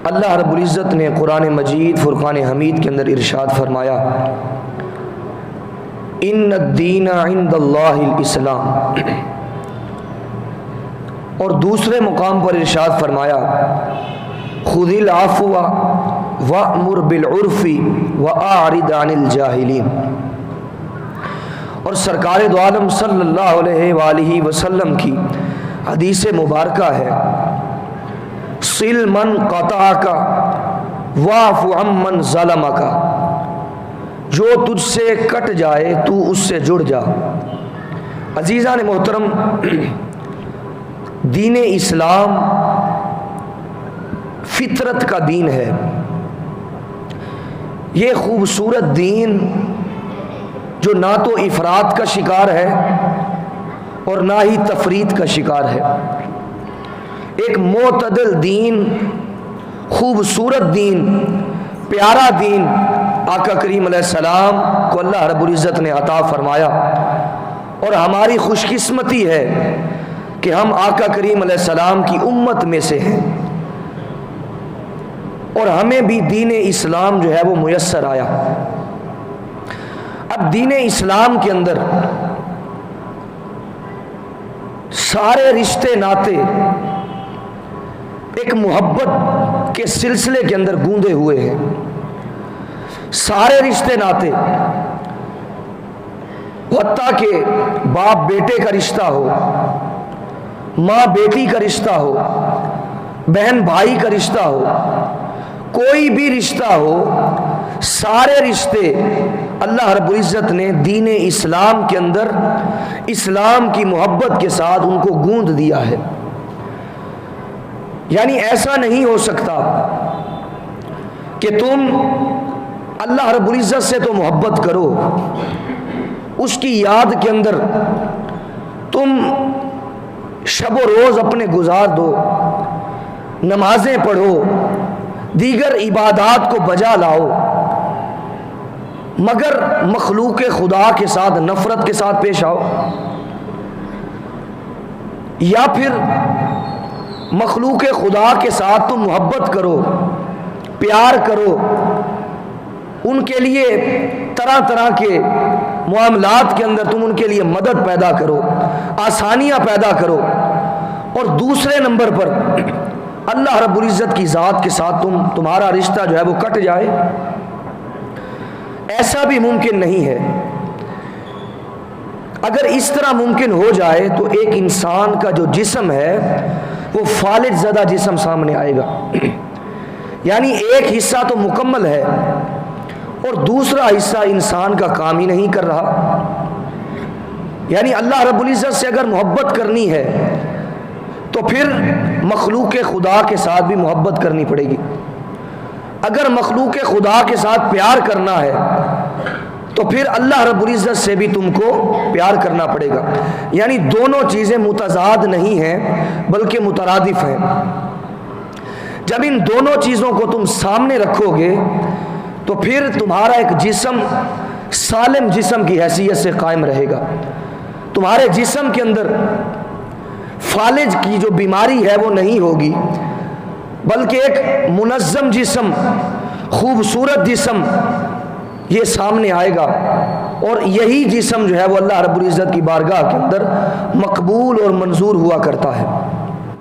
اللہ رب العزت نے قرآن مجید فرقان حمید کے اندر ارشاد فرمایا، ان الدین عند اللہ الاسلام، اور دوسرے مقام پر ارشاد فرمایا، خذ العفو وأمر بالعرف وأعرض عن الجاہلین۔ اور سرکار دو عالم صلی اللہ علیہ وآلہ وسلم کی حدیث مبارکہ ہے، صل من قطعک واعف عمن ظلمک، جو تجھ سے کٹ جائے تو اس سے جڑ جا۔ عزیزان محترم، دین اسلام فطرت کا دین ہے۔ یہ خوبصورت دین جو نہ تو افراط کا شکار ہے اور نہ ہی تفریط کا شکار ہے، ایک معتدل دین، خوبصورت دین، پیارا دین آقا کریم علیہ السلام کو اللہ رب العزت نے عطا فرمایا۔ اور ہماری خوش قسمتی ہے کہ ہم آقا کریم علیہ السلام کی امت میں سے ہیں، اور ہمیں بھی دین اسلام جو ہے وہ میسر آیا۔ اب دین اسلام کے اندر سارے رشتے ناتے ایک محبت کے سلسلے کے اندر گوندے ہوئے ہیں۔ سارے رشتے ناتے، حتیٰ کہ باپ بیٹے کا رشتہ ہو، ماں بیٹی کا رشتہ ہو، بہن بھائی کا رشتہ ہو، کوئی بھی رشتہ ہو، سارے رشتے اللہ رب العزت نے دین اسلام کے اندر اسلام کی محبت کے ساتھ ان کو گوندھ دیا ہے۔ یعنی ایسا نہیں ہو سکتا کہ تم اللہ رب العزت سے تو محبت کرو، اس کی یاد کے اندر تم شب و روز اپنے گزار دو، نمازیں پڑھو، دیگر عبادات کو بجا لاؤ، مگر مخلوق خدا کے ساتھ نفرت کے ساتھ پیش آؤ، یا پھر مخلوق خدا کے ساتھ تم محبت کرو، پیار کرو، ان کے لیے طرح طرح کے معاملات کے اندر تم ان کے لیے مدد پیدا کرو، آسانیاں پیدا کرو، اور دوسرے نمبر پر اللہ رب العزت کی ذات کے ساتھ تمہارا رشتہ جو ہے وہ کٹ جائے۔ ایسا بھی ممکن نہیں ہے۔ اگر اس طرح ممکن ہو جائے تو ایک انسان کا جو جسم ہے وہ فالج زدہ جسم سامنے آئے گا۔ یعنی ایک حصہ تو مکمل ہے اور دوسرا حصہ انسان کا کام ہی نہیں کر رہا۔ یعنی اللہ رب العزت سے اگر محبت کرنی ہے تو پھر مخلوق خدا کے ساتھ بھی محبت کرنی پڑے گی۔ اگر مخلوق خدا کے ساتھ پیار کرنا ہے تو پھر اللہ رب العزت سے بھی تم کو پیار کرنا پڑے گا۔ یعنی دونوں چیزیں متضاد نہیں ہیں بلکہ مترادف ہیں۔ جب ان دونوں چیزوں کو تم سامنے رکھو گے تو پھر تمہارا ایک جسم سالم جسم کی حیثیت سے قائم رہے گا۔ تمہارے جسم کے اندر فالج کی جو بیماری ہے وہ نہیں ہوگی، بلکہ ایک منظم جسم، خوبصورت جسم یہ سامنے آئے گا، اور یہی جسم جو ہے وہ اللہ رب العزت کی بارگاہ کے اندر مقبول اور منظور ہوا کرتا ہے۔